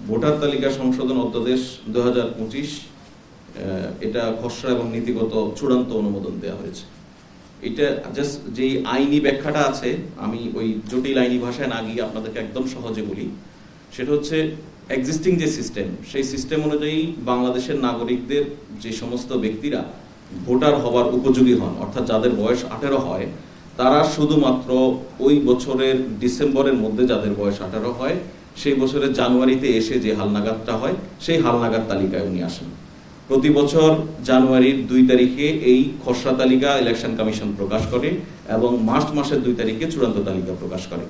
Voter তালিকা সংশোধন অধ্যাদেশ 2025 এটা খসড়া এবং নীতিগত চূড়ান্ত অনুমোদন দেওয়া হয়েছে। এটা জাস্ট যে আইনি ব্যাখ্যাটা আছে, আমি ওই জটিল আইনি ভাষায় না গিয়ে আপনাদেরকে একদম সহজে বলি। সেটা হচ্ছে এক্সিস্টিং যে সিস্টেম, সেই সিস্টেম অনুযায়ী বাংলাদেশের নাগরিকদের যে সমস্ত ব্যক্তিরা ভোটার হওয়ার উপযোগী হন, অর্থাৎ যাদের বয়স 18 হয়, তারা শুধুমাত্র ওই বছরের ডিসেম্বরের মধ্যে যাদের বয়স 18 হয়, সেই বছরের জানুয়ারিতে এসে যে হালনাগাদটা হয়, সেই হালনাগাদ তালিকায় উনি আসেন। প্রতি বছর জানুয়ারির 2 তারিখে এই খসড়া তালিকা ইলেকশন কমিশন প্রকাশ করে এবং মার্চ মাসের 2 তারিখে চূড়ান্ত তালিকা প্রকাশ করে।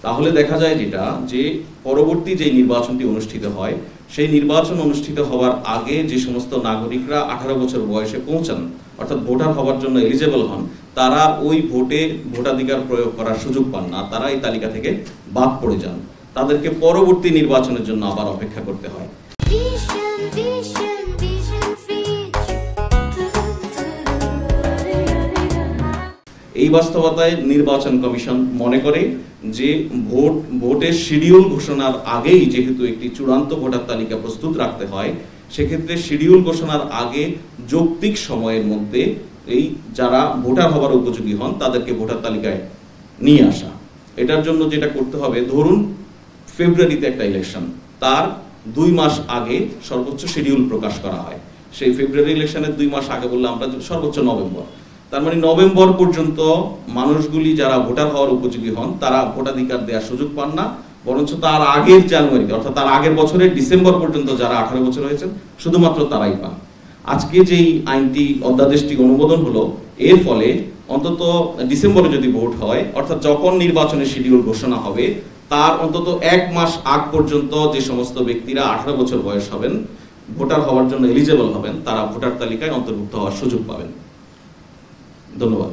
তাহলে দেখা যায় যেটা, যে পরবর্তী যে নির্বাচনটি অনুষ্ঠিত হয়, সেই নির্বাচন অনুষ্ঠিত হওয়ার আগে যে সমস্ত নাগরিকরা 18 বছর বয়সে পৌঁছান, অর্থাৎ ভোটার হওয়ার জন্য এলিজেবল হন, তারা ওই ভোটে ভোটাধিকার প্রয়োগ করার সুযোগ পান না, তারা এই তালিকা থেকে বাদ পড়ে যান। তাদেরকে পরবর্তী নির্বাচনের জন্য আবার অপেক্ষা করতে হয়। এই বাস্তবতায় নির্বাচন কমিশন মনে করে যে ভোটের শিডিউল ঘোষণার আগেই যেহেতু একটি চূড়ান্ত ভোটার তালিকা প্রস্তুত রাখতে হয়, সেক্ষেত্রে শিডিউল ঘোষণার আগে যৌক্তিক সময়ের মধ্যে এই যারা ভোটার হওয়ার উপযোগী হন তাদেরকে ভোটার তালিকায় নিয়ে আসা। এটার জন্য যেটা করতে হবে, ধরুন ফেব্রুয়ারিতে একটা ইলেকশন, তার 2 মাস আগে সর্বোচ্চ শিডিউল প্রকাশ করা হয়। সেই ফেব্রুয়ারি ইলেকশনের 2 মাস আগে বললে আমরা সর্বোচ্চ নভেম্বর, তার মানে নভেম্বর পর্যন্ত মানুষগুলি যারা ভোটার হওয়ার উপযোগী হন তারা ভোটাধিকার দেওয়ার সুযোগ পান না, বরঞ্চ তার আগের জানুয়ারিতে, অর্থাৎ তার আগের বছরের ডিসেম্বর পর্যন্ত যারা 18 বছর হয়েছেন শুধুমাত্র তারাই পান। আজকে যেই আইনটি অধ্যাদেশটি অনুমোদন হলো, এর ফলে অন্তত ডিসেম্বরে যদি ভোট হয়, অর্থাৎ যখন নির্বাচনের শিডিউল ঘোষণা হবে তার অন্তত 1 মাস আগ পর্যন্ত যে সমস্ত ব্যক্তিরা 18 বছর বয়স হবেন, ভোটার হওয়ার জন্য এলিজেবল হবেন, তারা ভোটার তালিকায় অন্তর্ভুক্ত হওয়ার সুযোগ পাবেন। ধন্যবাদ।